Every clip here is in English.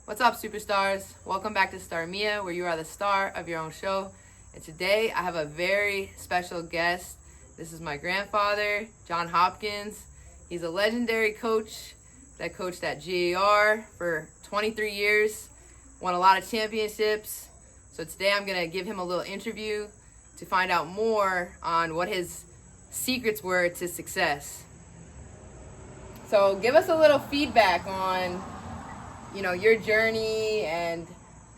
What's up, superstars? Welcome back to Star Mia, where you are the star of your own show. And today I have a very special guest. This is my grandfather, John Hopkins. He's a legendary coach that coached at GAR for 23 years, won a lot of championships. So today I'm going to give him a little interview to find out more on what his secrets were to success. So give us a little feedback on your journey and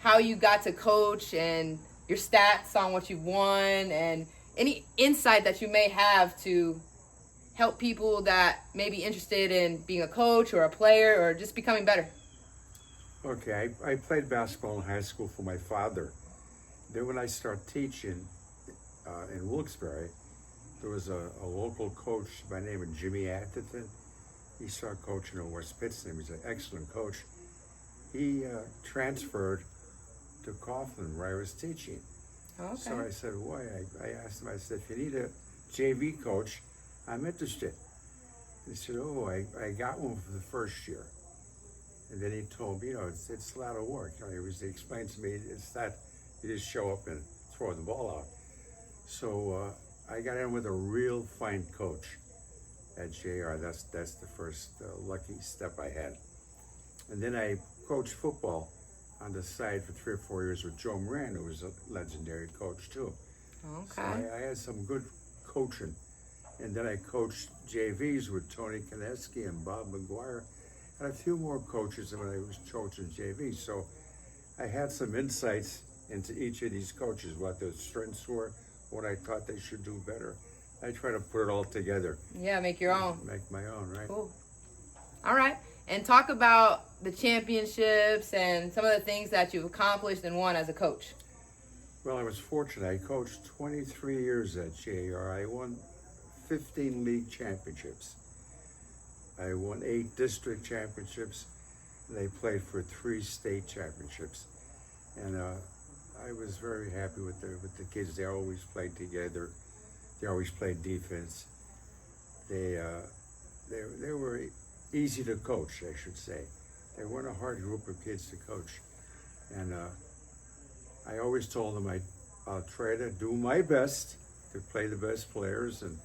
how you got to coach and your stats on what you've won and any insight that you may have to help people that may be interested in being a coach or a player or just becoming better. Okay, I played basketball in high school for my father. Then when I started teaching in Wilkes-Barre, there was a local coach by the name of Jimmy Atherton. He started coaching in West Pittston. He's an excellent coach. He transferred to Coughlin where I was teaching. Okay. So I said, why? I asked him, I said, if you need a JV coach, I'm interested. He said, I got one for the first year. And then he told me, it's a lot of work. He explained to me, it's not, you just show up and throw the ball out. So I got in with a real fine coach at JR. That's the first lucky step I had. And then I coached football on the side for 3 or 4 years with Joe Moran, who was a legendary coach too. Okay. So I had some good coaching. And then I coached JVs with Tony Koneski and Bob McGuire, and a few more coaches when I was coaching JV. So I had some insights into each of these coaches, what their strengths were, what I thought they should do better. I try to put it all together. Yeah, make your own. Make my own, right? Cool. All right. And talk about the championships and some of the things that you've accomplished and won as a coach. Well, I was fortunate. I coached 23 years at JR. I won 15 league championships. I won 8 district championships. And I played for 3 state championships. And I was very happy with the kids. They always played together. They always played defense. They were easy to coach, I should say. They weren't a hard group of kids to coach. And I always told them I'll try to do my best to play the best players, and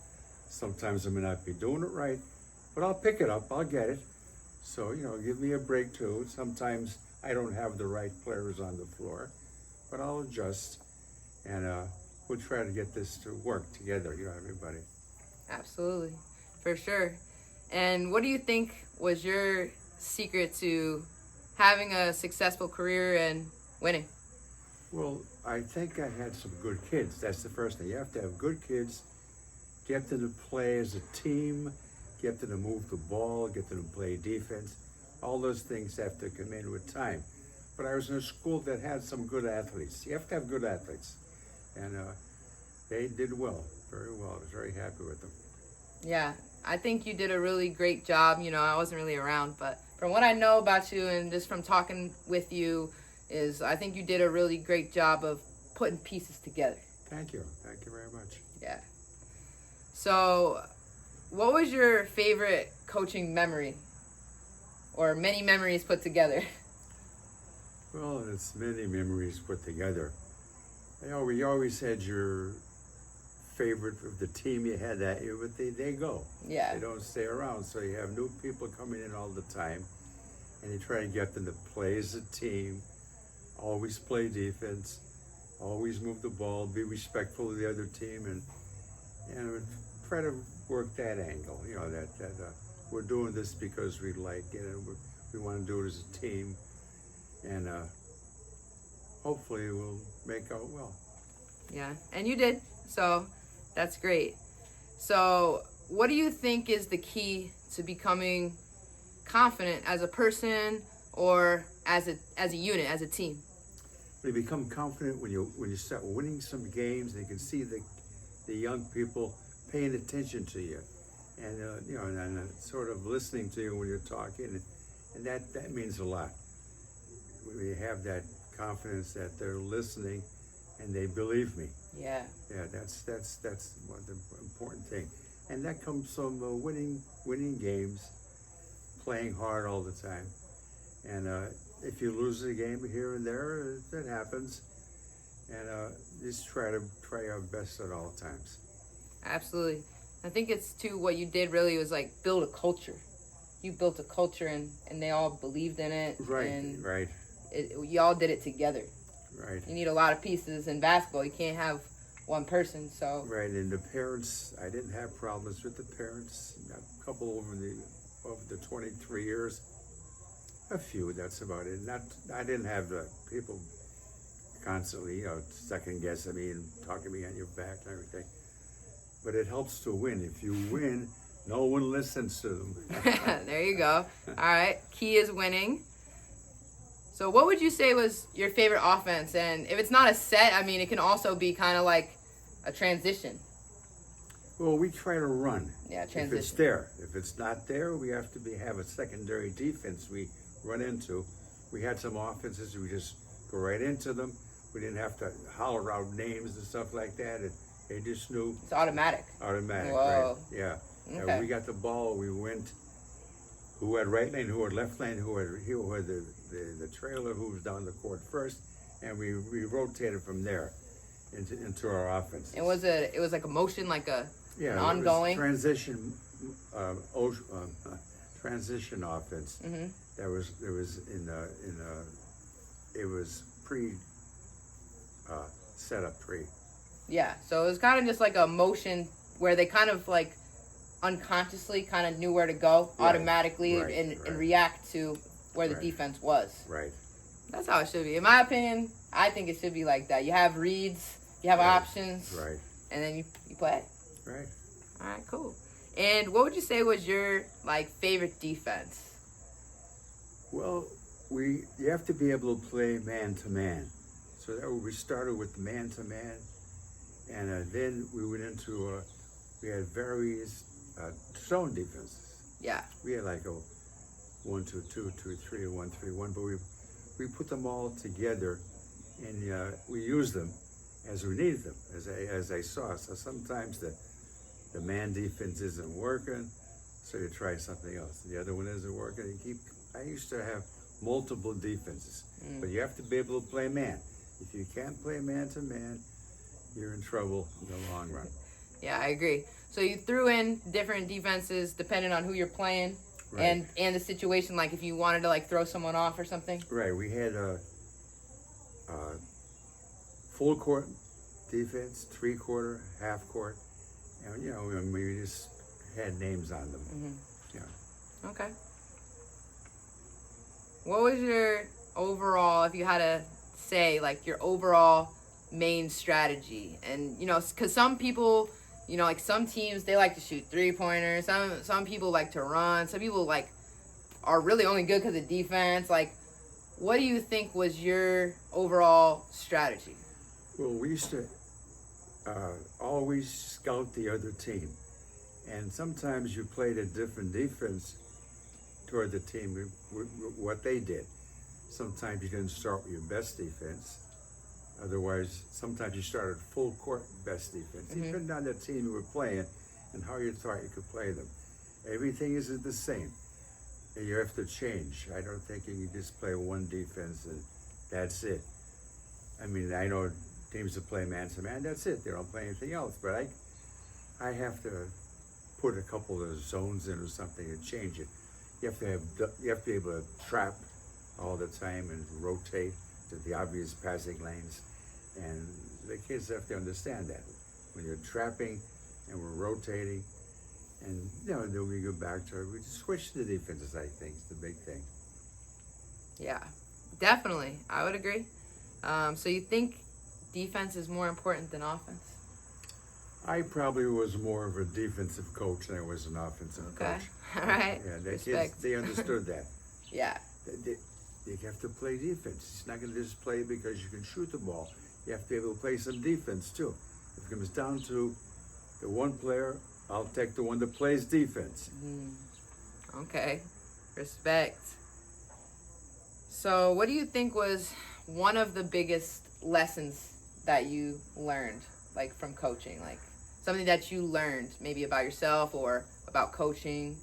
sometimes I may not be doing it right, but I'll pick it up, I'll get it. So, give me a break too. Sometimes I don't have the right players on the floor, but I'll adjust, and we'll try to get this to work together, everybody. Absolutely. For sure. And what do you think was your secret to having a successful career and winning? Well, I think I had some good kids. That's the first thing. You have to have good kids, get them to play as a team, get them to move the ball, get them to play defense. All those things have to come in with time. But I was in a school that had some good athletes. You have to have good athletes. And they did well, very well. I was very happy with them. Yeah, I think you did a really great job. I wasn't really around, but from what I know about you and just from talking with you, I think you did a really great job of putting pieces together. Thank you. Thank you very much. Yeah. So, what was your favorite coaching memory? Or many memories put together? Well, it's many memories put together. You always had your favorite of the team you had that year, but they go. Yeah. They don't stay around, so you have new people coming in all the time, and you try to get them to play as a team, always play defense, always move the ball, be respectful of the other team, and try to work that angle. That we're doing this because we like it, and we want to do it as a team, and hopefully we'll make out well. Yeah, and you did. So that's great. So what do you think is the key to becoming confident as a person or as a unit, as a team? You become confident when you start winning some games, and you can see the young people paying attention to you, and and sort of listening to you when you're talking, and that means a lot. When you have that confidence that they're listening and they believe me. Yeah. Yeah, that's one of the important thing, and that comes from winning games, playing hard all the time, and if you lose a game here and there, that happens. And just try our best at all times. Absolutely. I think it's too what you did really was like build a culture. You built a culture and they all believed in it. Right, and right. Y'all did it together. Right. You need a lot of pieces in basketball. You can't have one person, so. Right, and the parents, I didn't have problems with the parents. A couple over the 23 years. A few, that's about it. I didn't have the people constantly, second guessing me and talking me on your back and everything. But it helps to win. If you win, no one listens to them. There you go. All right. Key is winning. So what would you say was your favorite offense? And if it's not a set, I mean, it can also be kind of like a transition. Well, we try to run. Yeah, transition. If it's there. If it's not there, we have to have a secondary defense we run into. We had some offenses, we just go right into them. We didn't have to holler out names and stuff like that. They just knew. It's automatic. Automatic, Whoa. right? Yeah. Okay. We got the ball. We went. Who had right lane? Who had left lane? Who had the trailer? Who was down the court first? And we rotated from there into our offense. It was like a motion, like an ongoing transition. Transition offense. Mm-hmm. It was pre set up pre. Yeah, so it was kind of just like a motion where they kind of like unconsciously kind of knew where to go automatically and react to where the defense was. Right. That's how it should be. In my opinion, I think it should be like that. You have reads, you have options, and then you play. Right. All right, cool. And what would you say was your like favorite defense? Well, you have to be able to play man to man. So we started with man to man, and then we went into we had various zone defenses. Yeah. We had like a 1-2-2, 2-3, 1-3-1, but we put them all together, and we used them as we needed them, as I saw. So sometimes the man defense isn't working, so you try something else. The other one isn't working. I used to have multiple defenses, but you have to be able to play man. If you can't play man to man, you're in trouble in the long run. Yeah, I agree. So you threw in different defenses depending on who you're playing and the situation, like if you wanted to like throw someone off or something. Right. We had a full court defense, 3/4, half court, and we just had names on them. Mm-hmm. Yeah. Okay. What was your overall, if you had to say, like your overall main strategy? And because some people, like some teams, they like to shoot 3-pointers. Some people like to run. Some people like are really only good because of defense. Like, what do you think was your overall strategy? Well, we used to always scout the other team, and sometimes you played a different defense toward the team, what they did. Sometimes you didn't start with your best defense. Otherwise, sometimes you started full court best defense. Mm-hmm. Depending on the team you were playing and how you thought you could play them. Everything isn't the same. And you have to change. I don't think you can just play one defense and that's it. I mean, I know teams that play man to man, that's it. They don't play anything else. But I have to put a couple of zones in or something and change it. You have to be able to trap all the time and rotate to the obvious passing lanes. And the kids have to understand that. When you're trapping and we're rotating, and then we go back to we switch the defenses, I think, is the big thing. Yeah, definitely. I would agree. So you think defense is more important than offense? I probably was more of a defensive coach than I was an offensive coach. All right. Yeah, the Respect. kids, they understood that. Yeah. You have to play defense. It's not going to just play because you can shoot the ball. You have to be able to play some defense too. If it comes down to the one player, I'll take the one that plays defense. Okay. Respect. So what do you think was one of the biggest lessons that you learned, like from coaching? Like something that you learned maybe about yourself or about coaching?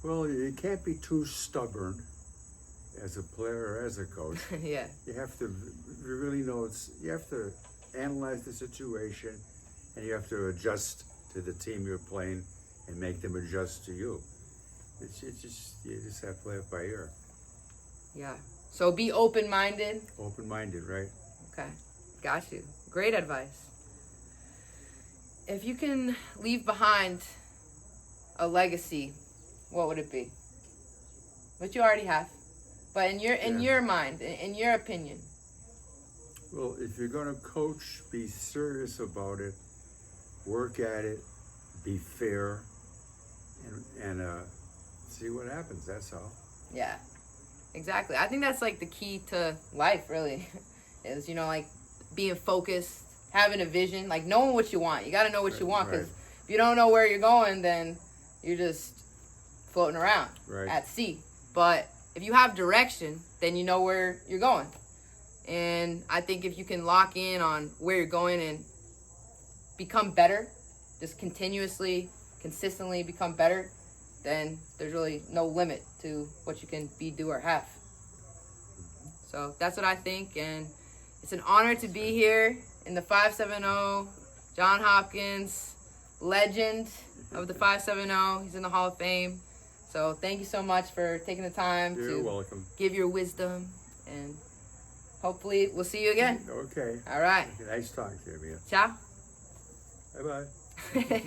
Well, you can't be too stubborn as a player or as a coach, Yeah. you have to really know you have to analyze the situation, and you have to adjust to the team you're playing and make them adjust to you. You just have to play it by ear. Yeah. So be open-minded. Open-minded, right? Okay. Got you. Great advice. If you can leave behind a legacy, what would it be? What you already have. But in your mind, in your opinion. Well, if you're going to coach, be serious about it, work at it, be fair, and see what happens. That's all. Yeah, exactly. I think that's like the key to life, really, is, like being focused, having a vision, like knowing what you want. You got to know what you want, because if you don't know where you're going, then you're just floating around at sea. But if you have direction, then you know where you're going. And I think if you can lock in on where you're going and become better, just continuously, consistently become better, then there's really no limit to what you can be, do, or have. So that's what I think, and it's an honor to be here in the 570. John Hopkins, legend of the 570. He's in the Hall of Fame. So thank you so much for taking the time to give your wisdom, and hopefully we'll see you again. Okay. All right. Nice talking to you. Ciao. Bye-bye.